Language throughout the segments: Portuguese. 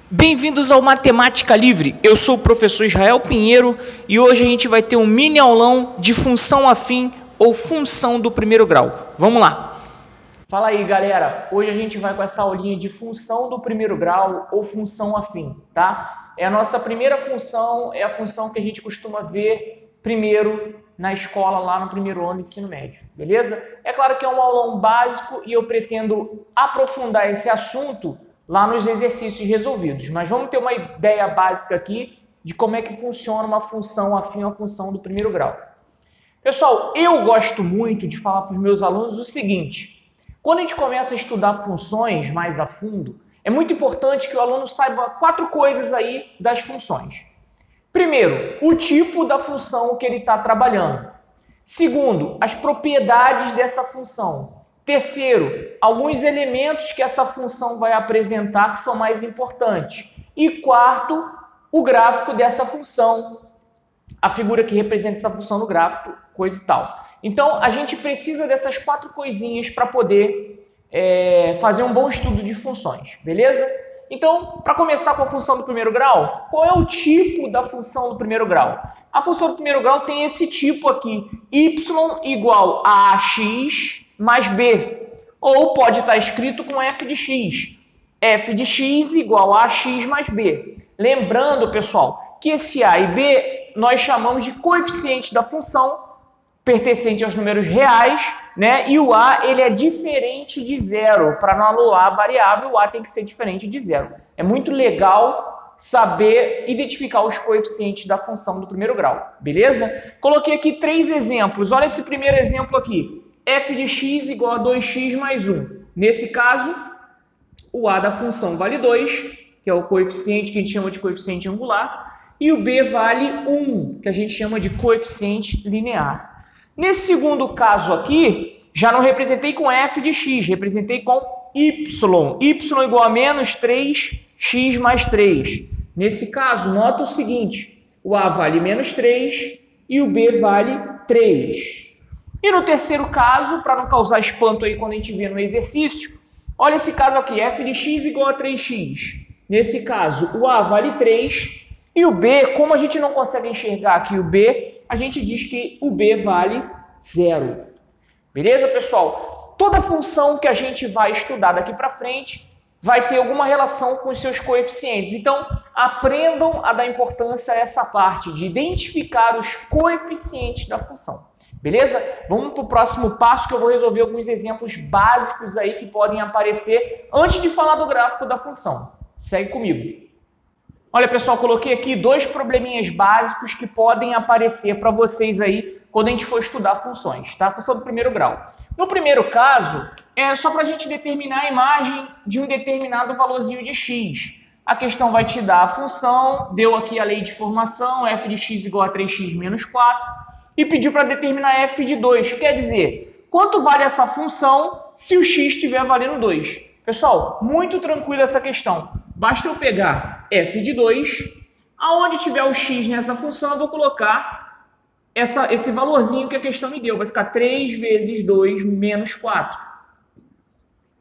Bem-vindos ao Matemática Livre, eu sou o professor Israel Pinheiro e hoje a gente vai ter um mini aulão de função afim ou função do primeiro grau. Vamos lá! Fala aí, galera! Hoje a gente vai com essa aulinha de função do primeiro grau ou função afim, tá? É a nossa primeira função, é a função que a gente costuma ver primeiro na escola, lá no primeiro ano do ensino médio, beleza? É claro que é um aulão básico e eu pretendo aprofundar esse assunto lá nos exercícios resolvidos, mas vamos ter uma ideia básica aqui de como é que funciona uma função afim à função do primeiro grau. Pessoal, eu gosto muito de falar para os meus alunos o seguinte: quando a gente começa a estudar funções mais a fundo, é muito importante que o aluno saiba 4 coisas aí das funções. Primeiro, o tipo da função que ele está trabalhando. Segundo, as propriedades dessa função. Terceiro, alguns elementos que essa função vai apresentar que são mais importantes. E quarto, o gráfico dessa função, a figura que representa essa função no gráfico, coisa e tal. Então, a gente precisa dessas 4 coisinhas para poder fazer um bom estudo de funções, beleza? Então, para começar com a função do primeiro grau, qual é o tipo da função do primeiro grau? A função do primeiro grau tem esse tipo aqui, y igual a ax mais b, ou pode estar escrito com f de x igual a ax mais b. Lembrando, pessoal, que esse a e b nós chamamos de coeficiente da função, pertencente aos números reais, né? E o a ele é diferente de zero. Para não anular a variável, o a tem que ser diferente de zero. É muito legal saber identificar os coeficientes da função do primeiro grau, beleza? Coloquei aqui 3 exemplos. Olha esse primeiro exemplo aqui. F de x igual a 2x mais 1. Nesse caso, o a da função vale 2, que é o coeficiente que a gente chama de coeficiente angular, e o b vale 1, que a gente chama de coeficiente linear. Nesse segundo caso aqui, já não representei com f de x, representei com y. Y igual a menos 3x mais 3. Nesse caso, nota o seguinte, o a vale menos 3 e o b vale 3. E no terceiro caso, para não causar espanto aí quando a gente vê no exercício, olha esse caso aqui, f de x igual a 3x. Nesse caso, o a vale 3 e o b, como a gente não consegue enxergar aqui o b, a gente diz que o b vale 0. Beleza, pessoal? Toda função que a gente vai estudar daqui para frente vai ter alguma relação com os seus coeficientes. Então, aprendam a dar importância a essa parte de identificar os coeficientes da função. Beleza? Vamos para o próximo passo que eu vou resolver alguns exemplos básicos aí que podem aparecer antes de falar do gráfico da função. Segue comigo. Olha, pessoal, coloquei aqui 2 probleminhas básicos que podem aparecer para vocês aí quando a gente for estudar funções, tá? Função do primeiro grau. No primeiro caso, é só para a gente determinar a imagem de um determinado valorzinho de x. A questão vai te dar a função, deu aqui a lei de formação, f de x igual a 3x menos 4, e pediu para determinar f de 2. Quer dizer, quanto vale essa função se o x estiver valendo 2? Pessoal, muito tranquilo essa questão. Basta eu pegar f de 2, aonde tiver o x nessa função, eu vou colocar esse valorzinho que a questão me deu. Vai ficar 3 vezes 2 menos 4.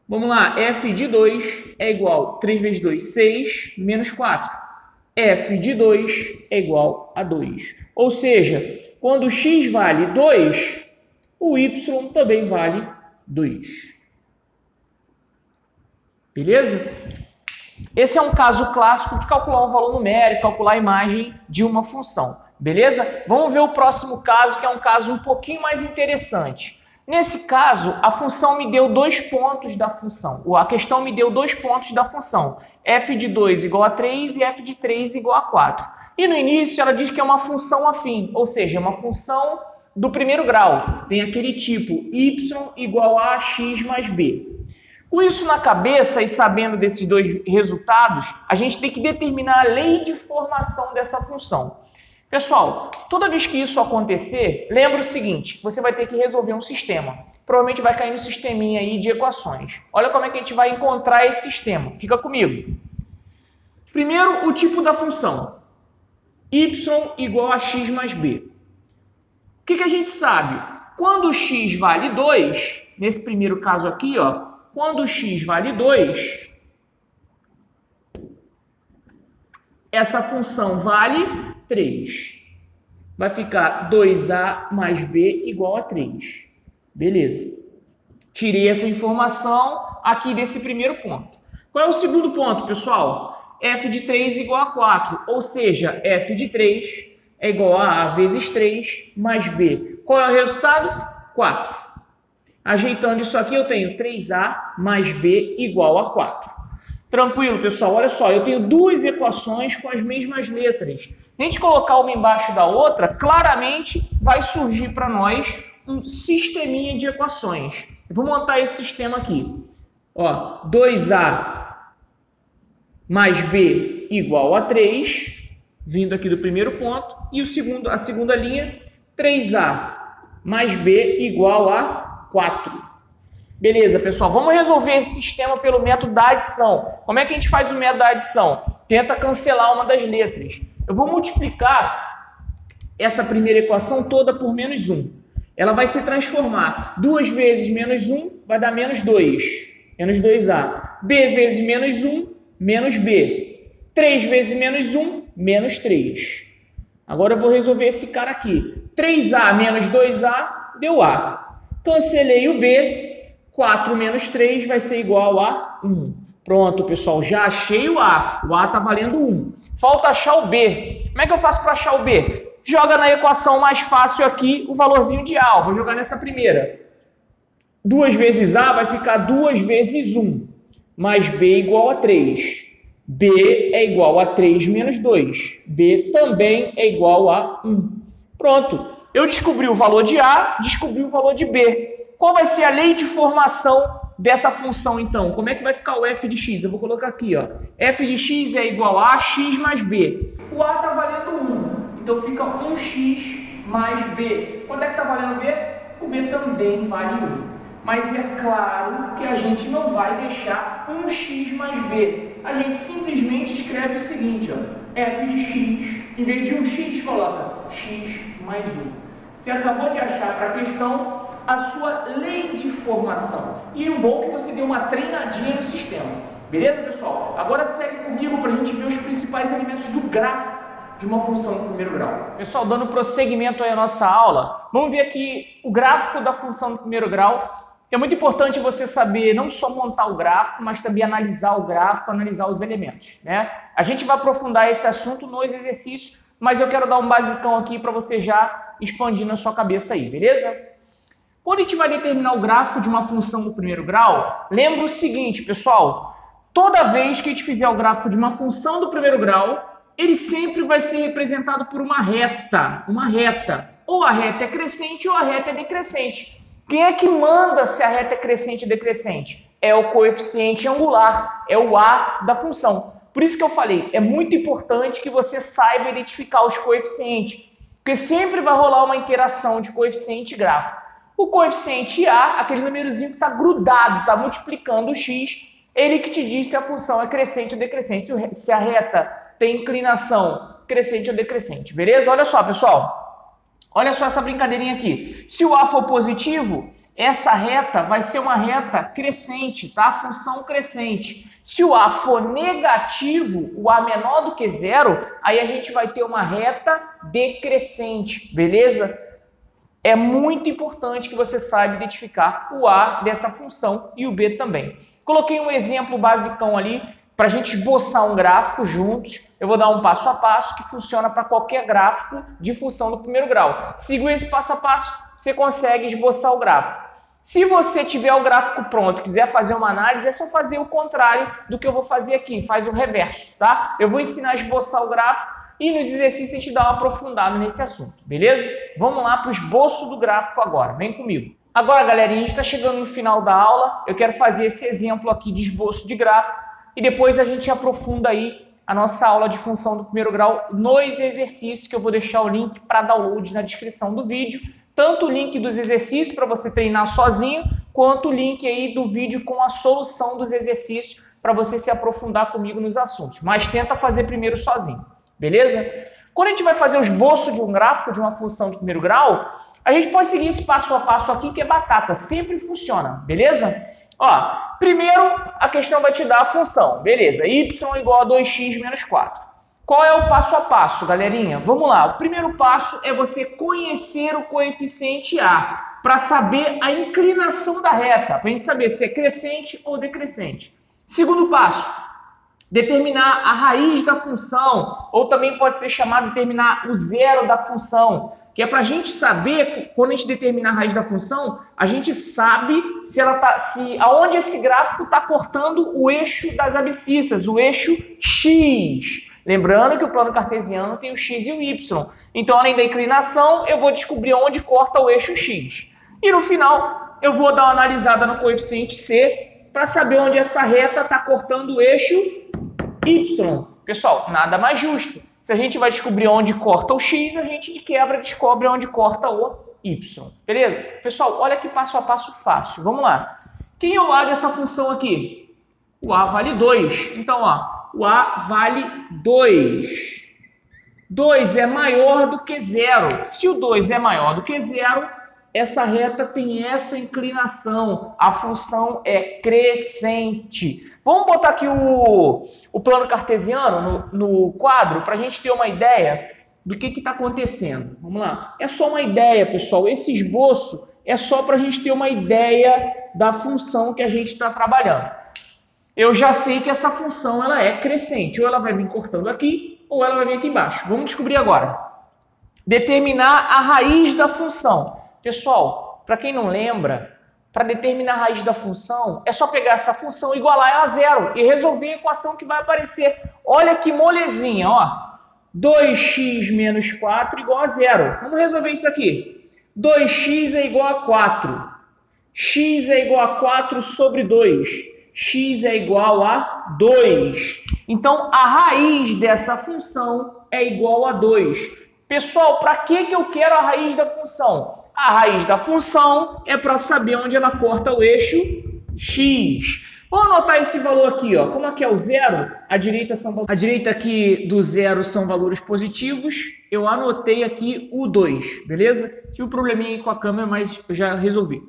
Vamos lá, f de 2 é igual a 3 vezes 2, 6, menos 4. F de 2 é igual a 2. Ou seja, quando o x vale 2, o y também vale 2. Beleza? Esse é um caso clássico de calcular um valor numérico, calcular a imagem de uma função. Beleza? Vamos ver o próximo caso, que é um caso um pouquinho mais interessante. Nesse caso, a função me deu 2 pontos da função. A questão me deu 2 pontos da função. F de 2 igual a 3 e f de 3 igual a 4. E no início ela diz que é uma função afim, ou seja, uma função do primeiro grau. Tem aquele tipo y igual a x mais b. Com isso na cabeça e sabendo desses 2 resultados, a gente tem que determinar a lei de formação dessa função. Pessoal, toda vez que isso acontecer, lembra o seguinte, você vai ter que resolver um sistema. Provavelmente vai cair no sisteminha aí de equações. Olha como é que a gente vai encontrar esse sistema. Fica comigo. Primeiro, o tipo da função. Y igual a x mais b. O que a gente sabe? Quando o x vale 2, nesse primeiro caso aqui, ó, quando o x vale 2, essa função vale 3. Vai ficar 2a mais b igual a 3. Beleza. Tirei essa informação aqui desse primeiro ponto. Qual é o segundo ponto, pessoal? F de 3 igual a 4, ou seja, f de 3 é igual a a vezes 3 mais b. Qual é o resultado? 4. Ajeitando isso aqui, eu tenho 3a mais b igual a 4. Tranquilo, pessoal? Olha só, eu tenho duas equações com as mesmas letras. Se a gente colocar uma embaixo da outra, claramente vai surgir para nós um sisteminha de equações. Eu vou montar esse sistema aqui. Ó, 2a mais b igual a 3, vindo aqui do primeiro ponto. E a segunda linha, 3a mais b igual a 4. Beleza, pessoal. Vamos resolver esse sistema pelo método da adição. Como é que a gente faz o método da adição? Tenta cancelar uma das letras. Eu vou multiplicar essa primeira equação toda por menos 1. Ela vai se transformar. 2 vezes menos 1 vai dar menos 2. Menos 2a. B vezes menos 1, menos b. 3 vezes menos 1, menos 3. Agora eu vou resolver esse cara aqui. 3a menos 2a deu a. Cancelei o b. 4 menos 3 vai ser igual a 1. Pronto, pessoal. Já achei o a. O a está valendo 1. Falta achar o b. Como é que eu faço para achar o b? Joga na equação mais fácil aqui o valorzinho de a. Vou jogar nessa primeira. 2 vezes a vai ficar 2 vezes 1. Mais b igual a 3. b é igual a 3 menos 2. b também é igual a 1. Pronto. Eu descobri o valor de a, descobri o valor de b. Qual vai ser a lei de formação dessa função, então? Como é que vai ficar o f de x? Eu vou colocar aqui, ó. F de x é igual a x mais b. O a está valendo 1. Então fica 1x mais b. Quanto é que está valendo b? O b também vale 1. Mas é claro que a gente não vai deixar 1x mais b. A gente simplesmente escreve o seguinte, ó. F de x, em vez de 1x, coloca x mais 1. Você acabou de achar para a questão a sua lei de formação. E o bom é que você deu uma treinadinha no sistema. Beleza, pessoal? Agora segue comigo para a gente ver os principais elementos do gráfico de uma função do primeiro grau. Pessoal, dando prosseguimento aí à nossa aula, vamos ver aqui o gráfico da função do primeiro grau. É muito importante você saber não só montar o gráfico, mas também analisar o gráfico, analisar os elementos, né? A gente vai aprofundar esse assunto nos exercícios, mas eu quero dar um basicão aqui para você já expandir na sua cabeça aí, beleza? Quando a gente vai determinar o gráfico de uma função do primeiro grau, lembra o seguinte, pessoal, toda vez que a gente fizer o gráfico de uma função do primeiro grau, ele sempre vai ser representado por uma reta. Ou a reta é crescente ou a reta é decrescente. Quem é que manda se a reta é crescente ou decrescente? É o coeficiente angular, é o a da função. Por isso que eu falei, é muito importante que você saiba identificar os coeficientes, porque sempre vai rolar uma interação de coeficiente e gráfico. O coeficiente A, aquele númerozinho que está grudado, está multiplicando o x, ele que te diz se a função é crescente ou decrescente, se a reta tem inclinação crescente ou decrescente, beleza? Olha só, pessoal, olha só essa brincadeirinha aqui. Se o A for positivo, essa reta vai ser uma reta crescente, tá? Função crescente. Se o A for negativo, o A menor do que zero, aí a gente vai ter uma reta decrescente, beleza? É muito importante que você saiba identificar o A dessa função e o B também. Coloquei um exemplo basicão ali para a gente esboçar um gráfico juntos. Eu vou dar um passo a passo que funciona para qualquer gráfico de função do primeiro grau. Siga esse passo a passo, você consegue esboçar o gráfico. Se você tiver o gráfico pronto e quiser fazer uma análise, é só fazer o contrário do que eu vou fazer aqui, faz o reverso, tá? Eu vou ensinar a esboçar o gráfico e nos exercícios a gente dá uma aprofundada nesse assunto, beleza? Vamos lá para o esboço do gráfico agora, vem comigo. Agora, galerinha, a gente está chegando no final da aula, eu quero fazer esse exemplo aqui de esboço de gráfico e depois a gente aprofunda aí a nossa aula de função do primeiro grau nos exercícios, que eu vou deixar o link para download na descrição do vídeo, tanto o link dos exercícios para você treinar sozinho, quanto o link aí do vídeo com a solução dos exercícios para você se aprofundar comigo nos assuntos, mas tenta fazer primeiro sozinho. Beleza? Quando a gente vai fazer o esboço de um gráfico de uma função de primeiro grau, a gente pode seguir esse passo a passo aqui que é batata, sempre funciona, beleza? Ó, primeiro a questão vai te dar a função, beleza? Y igual a 2x menos 4. Qual é o passo a passo, galerinha? Vamos lá. O primeiro passo é você conhecer o coeficiente A, para saber a inclinação da reta, para a gente saber se é crescente ou decrescente. Segundo passo, determinar a raiz da função, ou também pode ser chamado de determinar o zero da função, que é para a gente saber, quando a gente determinar a raiz da função, a gente sabe aonde esse gráfico está cortando o eixo das abscissas, o eixo X. Lembrando que o plano cartesiano tem o X e o Y. Então, além da inclinação, eu vou descobrir onde corta o eixo X. E no final, eu vou dar uma analisada no coeficiente C para saber onde essa reta está cortando o eixo Y. Pessoal, nada mais justo. Se a gente vai descobrir onde corta o X, a gente de quebra descobre onde corta o Y. Beleza? Pessoal, olha que passo a passo fácil. Vamos lá. Quem é o A dessa função aqui? O A vale 2. Então, ó, o A vale 2. 2 é maior do que 0. Se o 2 é maior do que 0, essa reta tem essa inclinação. A função é crescente. Vamos botar aqui o plano cartesiano no quadro para a gente ter uma ideia do que está acontecendo. Vamos lá. É só uma ideia, pessoal. Esse esboço é só para a gente ter uma ideia da função que a gente está trabalhando. Eu já sei que essa função ela é crescente. Ou ela vai vir cortando aqui, ou ela vai vir aqui embaixo. Vamos descobrir agora. Determinar a raiz da função. Pessoal, para quem não lembra, para determinar a raiz da função, é só pegar essa função e igualar ela a zero e resolver a equação que vai aparecer. Olha que molezinha, ó. 2x menos 4 igual a zero. Vamos resolver isso aqui. 2x é igual a 4. X é igual a 4 sobre 2. X é igual a 2. Então, a raiz dessa função é igual a 2. Pessoal, para que eu quero a raiz da função? A raiz da função é para saber onde ela corta o eixo X. Vamos anotar esse valor aqui, ó. Como aqui é o zero, a direita aqui do zero são valores positivos. Eu anotei aqui o 2, beleza? Tive um probleminha aí com a câmera, mas eu já resolvi.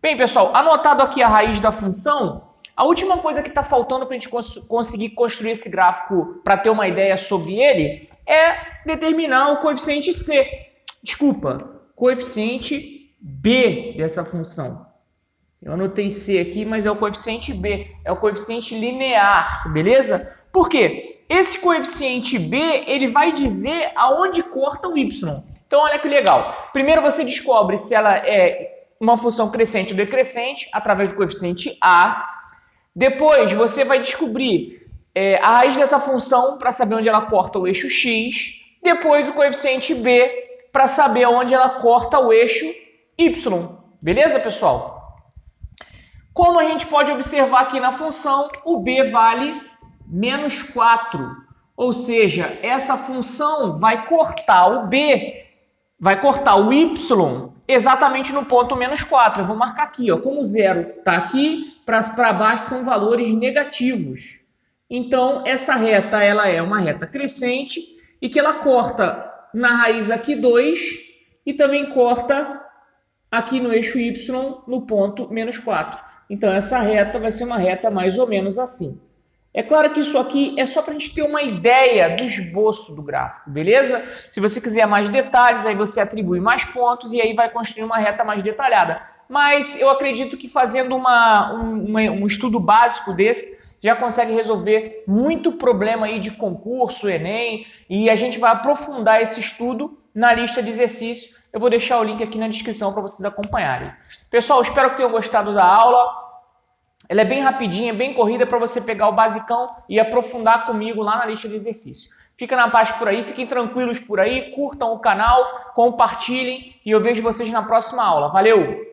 Bem, pessoal, anotado aqui a raiz da função, a última coisa que está faltando para a gente conseguir construir esse gráfico para ter uma ideia sobre ele é determinar o coeficiente C. Desculpa, coeficiente B dessa função. Eu anotei C aqui, mas é o coeficiente B, é o coeficiente linear, beleza? Por quê? Esse coeficiente B, ele vai dizer aonde corta o Y. Então, olha que legal. Primeiro você descobre se ela é uma função crescente ou decrescente através do coeficiente A. Depois você vai descobrir a raiz dessa função para saber onde ela corta o eixo X. Depois o coeficiente B para saber onde ela corta o eixo Y. Beleza, pessoal? Como a gente pode observar aqui na função, o B vale menos 4. Ou seja, essa função vai cortar o B, vai cortar o Y exatamente no ponto menos 4. Eu vou marcar aqui, ó, como o zero está aqui, para baixo são valores negativos. Então, essa reta ela é uma reta crescente e que ela corta na raiz aqui 2 e também corta aqui no eixo Y no ponto menos 4. Então, essa reta vai ser uma reta mais ou menos assim. É claro que isso aqui é só para a gente ter uma ideia do esboço do gráfico, beleza? Se você quiser mais detalhes, aí você atribui mais pontos e aí vai construir uma reta mais detalhada. Mas eu acredito que fazendo um estudo básico desse, já consegue resolver muito problema aí de concurso, Enem, e a gente vai aprofundar esse estudo na lista de exercícios. Eu vou deixar o link aqui na descrição para vocês acompanharem. Pessoal, espero que tenham gostado da aula. Ela é bem rapidinha, bem corrida para você pegar o basicão e aprofundar comigo lá na lista de exercícios. Fica na paz por aí, fiquem tranquilos por aí, curtam o canal, compartilhem e eu vejo vocês na próxima aula. Valeu!